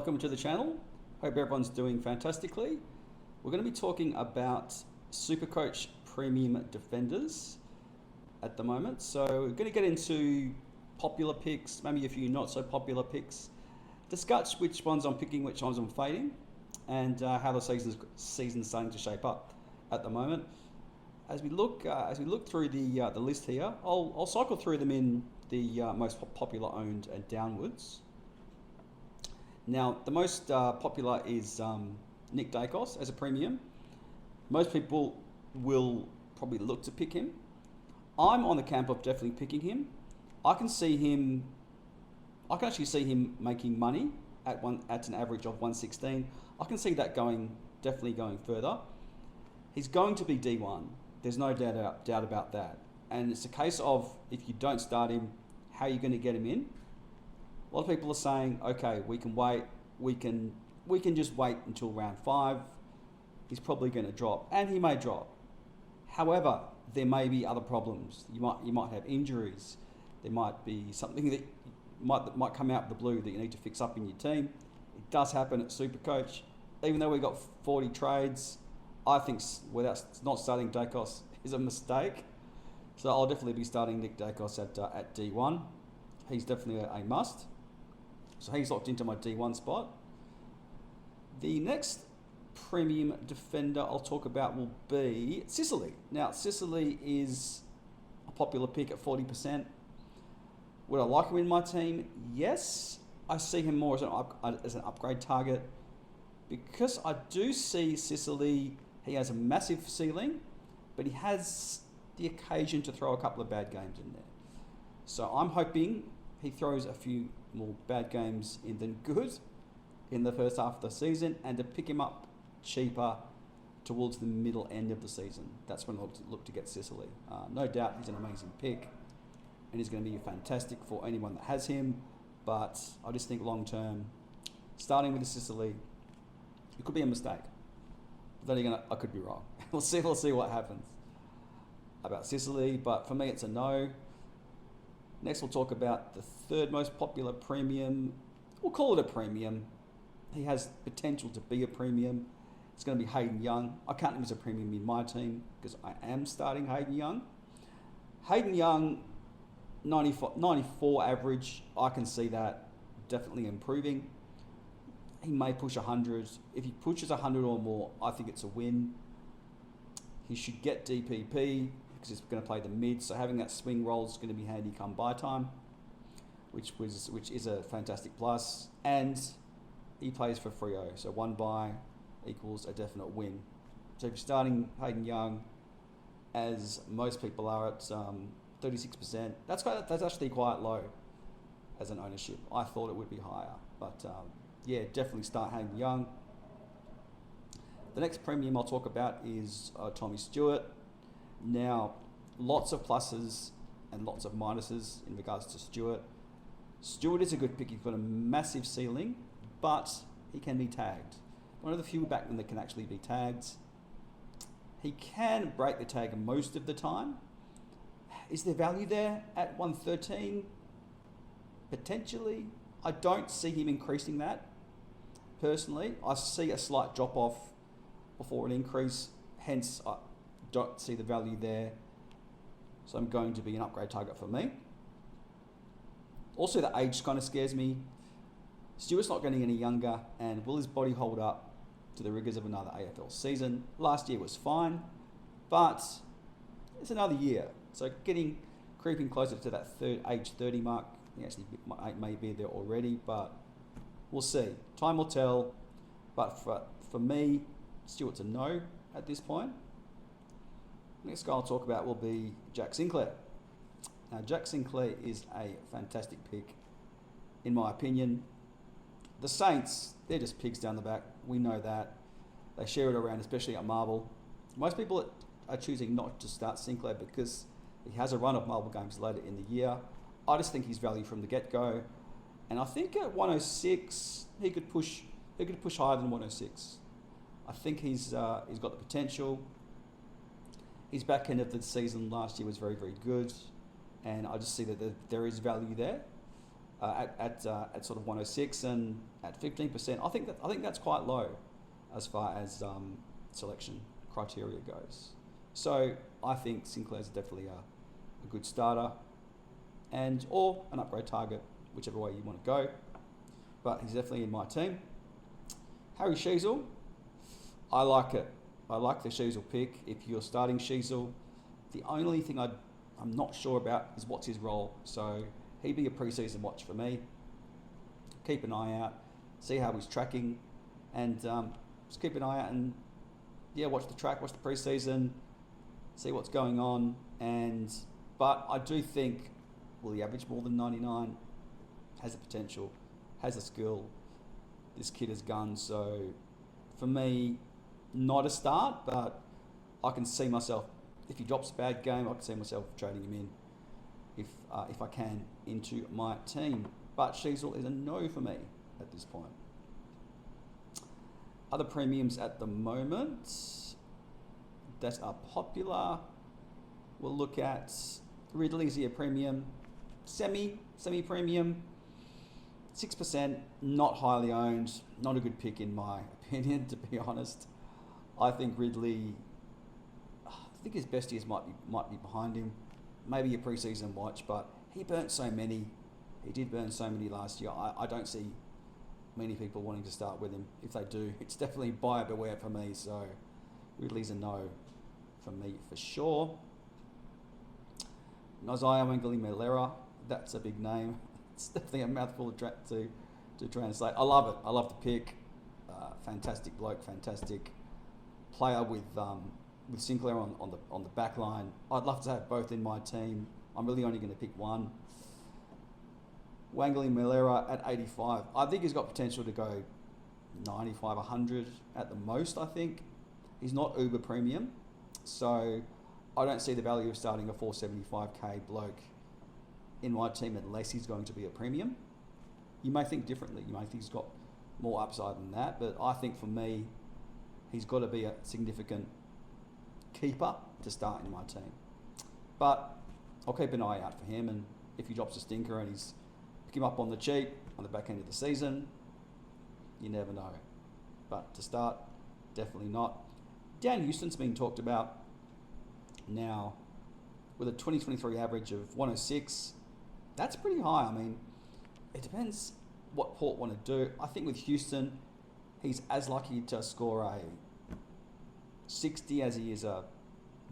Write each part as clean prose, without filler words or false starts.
welcome to the channel. Hope everyone's doing fantastically. We're going to be talking about Supercoach Premium Defenders at the moment. So we're going to get into popular picks, maybe a few not so popular picks, discuss which ones I'm picking, which ones I'm fading, and how the season's starting to shape up at the moment. As we look through the list here, I'll cycle through them in the most popular owned and downwards. Now, the most popular is Nick Daicos as a premium. Most people will probably look to pick him. I'm on the camp of definitely picking him. I can actually see him making money at an average of 116. I can see that definitely going further. He's going to be D1. There's no doubt about that. And it's a case of, if you don't start him, how are you going to get him in? A lot of people are saying, okay, we can wait. We can just wait until round 5. He's probably going to drop, and he may drop. However, there may be other problems. You might have injuries. There might be something that might come out of the blue that you need to fix up in your team. It does happen at Supercoach. Even though we got 40 trades, I think without not starting Daicos is a mistake. So I'll definitely be starting Nick Daicos at D1. He's definitely a must. So he's locked into my D1 spot. The next premium defender I'll talk about will be Sicily. Now, Sicily is a popular pick at 40%. Would I like him in my team? Yes. I see him more as an upgrade target, because I do see Sicily, he has a massive ceiling, but he has the occasion to throw a couple of bad games in there. So I'm hoping he throws a few more bad games in than good in the first half of the season, and to pick him up cheaper towards the middle end of the season. That's when I'll look to get Sicily. No doubt he's an amazing pick, and he's going to be fantastic for anyone that has him, but I just think long term, starting with Sicily, it could be a mistake. But then again, I could be wrong. We'll see what happens about Sicily, but for me it's a no. Next we'll talk about the third most popular premium. We'll call it a premium. He has potential to be a premium. It's going to be Hayden Young. I count him as a premium in my team because I am starting Hayden Young. Hayden Young, 94 average. I can see that definitely improving. He may push 100. If he pushes 100 or more, I think it's a win. He should get DPP because he's going to play the mid, so having that swing role is going to be handy come buy time, which is a fantastic plus. And he plays for Freo, so one buy equals a definite win. So if you're starting Hayden Young, as most people are at 36%, that's actually quite low as an ownership. I thought it would be higher, but yeah, definitely start Hayden Young. The next premium I'll talk about is Tommy Stewart. Now, lots of pluses and lots of minuses in regards to Stewart. Stewart is a good pick. He's got a massive ceiling, but he can be tagged. One of the few backmen that can actually be tagged. He can break the tag most of the time. Is there value there at 113? Potentially. I don't see him increasing that. Personally, I see a slight drop off before an increase. Hence, I don't see the value there. So I'm going to be an upgrade target for me. Also, the age kind of scares me. Stewart's not getting any younger, and will his body hold up to the rigours of another AFL season? Last year was fine, but it's another year. So creeping closer to that age 30 mark. He actually may be there already, but we'll see. Time will tell. But for me, Stewart's a no at this point. Next guy I'll talk about will be Jack Sinclair. Now, Jack Sinclair is a fantastic pick, in my opinion. The Saints, they're just pigs down the back. We know that. They share it around, especially at Marble. Most people are choosing not to start Sinclair because he has a run of Marble games later in the year. I just think he's value from the get-go. And I think at 106, he could push higher than 106. I think he's got the potential. His back end of the season last year was very, very good. And I just see that there is value there. at sort of 106 and at 15%. I think that's quite low as far as selection criteria goes. So I think Sinclair's definitely a good starter, and or an upgrade target, whichever way you want to go. But he's definitely in my team. Harry Sheezel, I like it. I like the Sheezel pick. If you're starting Sheezel, the only thing I'm not sure about is what's his role. So he'd be a preseason watch for me. Keep an eye out, see how he's tracking, and just keep an eye out and watch the track, watch the preseason, see what's going on. But I do think, will he average more than 99? Has the potential, has the skill. This kid has guns. So for me, not a start, but I can see myself, if he drops a bad game, I can see myself trading him in if I can into my team. But Sheezel is a no for me at this point. Other premiums at the moment that are popular, we'll look at Ridley's a premium, semi-premium, 6%, not highly owned, not a good pick in my opinion, to be honest. I think Ridley, his best years might be behind him. Maybe a preseason watch, but he burnt so many. He did burn so many last year. I don't see many people wanting to start with him. If they do, it's definitely buyer beware for me. So Ridley's a no for me for sure. Nozaya Wangali-Malera, that's a big name. It's definitely a mouthful to translate. I love it. I love the pick. Fantastic bloke, fantastic player with Sinclair on the back line. I'd love to have both in my team. I'm really only going to pick one. Wangali-Malera at 85. I think he's got potential to go 95, 100 at the most, I think. He's not uber premium, so I don't see the value of starting a 475k bloke in my team unless he's going to be a premium. You may think differently. You may think he's got more upside than that, but I think for me, he's got to be a significant keeper to start in my team. But I'll keep an eye out for him, and if he drops a stinker and he's pick him up on the cheap on the back end of the season, you never know. But to start, definitely not. Dan Houston's been talked about now with a 2023 average of 106. That's pretty high. I mean, it depends what Port want to do. I think with Houston, he's as lucky to score a 60 as he is a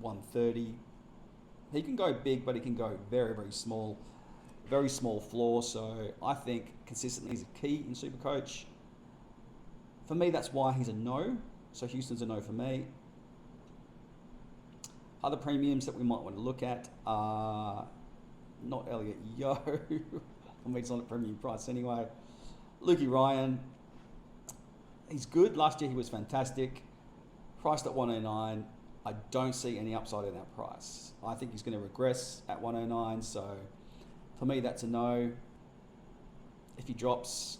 130. He can go big, but he can go very, very small floor. So I think consistency is a key in Supercoach. For me, that's why he's a no. So Houston's a no for me. Other premiums that we might want to look at are not Elliot Yeo. I mean, it's not a premium price anyway. Lukey Ryan, he's good. Last year he was fantastic. Priced at 109. I don't see any upside in that price. I think he's going to regress at 109. So for me, that's a no. If he drops,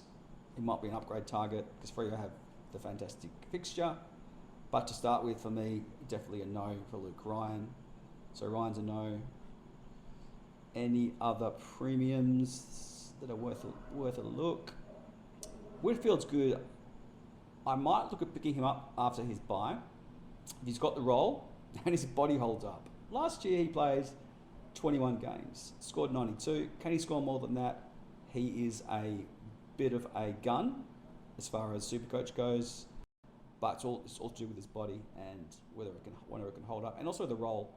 it might be an upgrade target because Freo have the fantastic fixture. But to start with, for me, definitely a no for Luke Ryan. So Ryan's a no. Any other premiums that are worth a look? Whitfield's good. I might look at picking him up after his bye. If he's got the role and his body holds up. Last year he plays 21 games, scored 92. Can he score more than that? He is a bit of a gun as far as Supercoach goes, but it's all to do with his body and whether it can hold up, and also the role.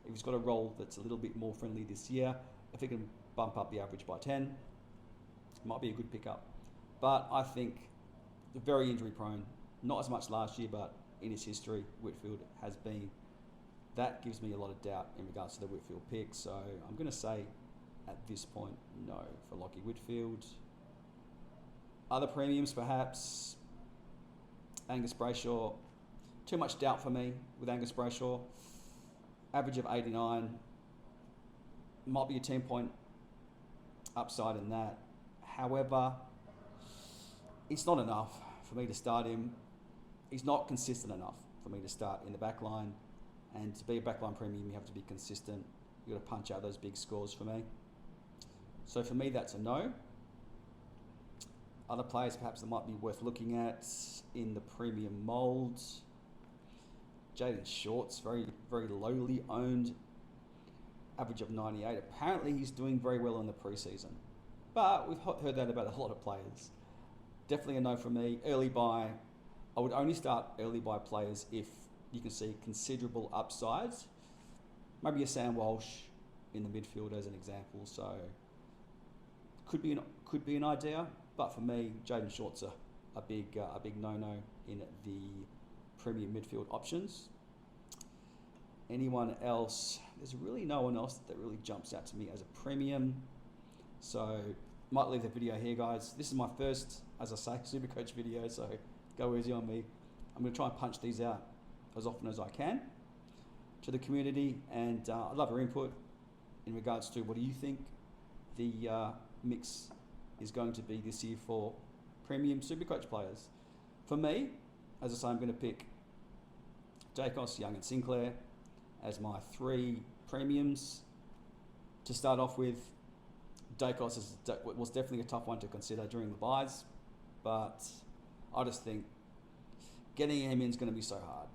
If he's got a role that's a little bit more friendly this year, if he can bump up the average by 10, it might be a good pickup. But I think very injury prone, not as much last year, but in his history, Whitfield has been. That gives me a lot of doubt in regards to the Whitfield pick. So I'm going to say at this point, no for Lockie Whitfield. Other premiums perhaps, Angus Brayshaw. Too much doubt for me with Angus Brayshaw. Average of 89. Might be a 10-point upside in that. However, it's not enough for me to start him. He's not consistent enough for me to start in the back line. And to be a backline premium, you have to be consistent. You've got to punch out those big scores for me. So for me, that's a no. Other players perhaps that might be worth looking at in the premium mould. Jaden Short's very, very lowly owned, average of 98. Apparently he's doing very well in the preseason, but we've heard that about a lot of players. Definitely a no from me. Early buy, I would only start early buy players if you can see considerable upsides. Maybe a Sam Walsh in the midfield as an example. So could be an idea, but for me, Jaden Short's a big no-no in the premium midfield options. Anyone else? There's really no one else that really jumps out to me as a premium. So might leave the video here, guys. This is my first, as I say, Supercoach video, so go easy on me. I'm going to try and punch these out as often as I can to the community, and I'd love your input in regards to what do you think the mix is going to be this year for premium Supercoach players. For me, as I say, I'm going to pick Daicos, Young and Sinclair as my 3 premiums. To start off with, Daicos was definitely a tough one to consider during the buys, but I just think getting him in is going to be so hard.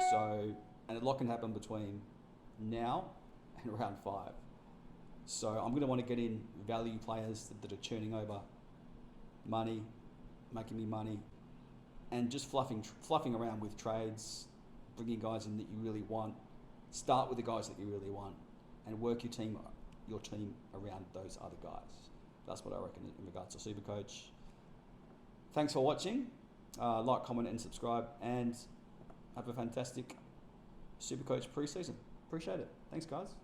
So, and a lot can happen between now and round 5. So I'm going to want to get in value players that are churning over money, making me money, and just fluffing around with trades, bringing guys in that you really want. Start with the guys that you really want, and work your team around those other guys. That's what I reckon in regards to Supercoach. Thanks for watching. Like, comment, and subscribe, and have a fantastic Supercoach preseason. Appreciate it. Thanks, guys.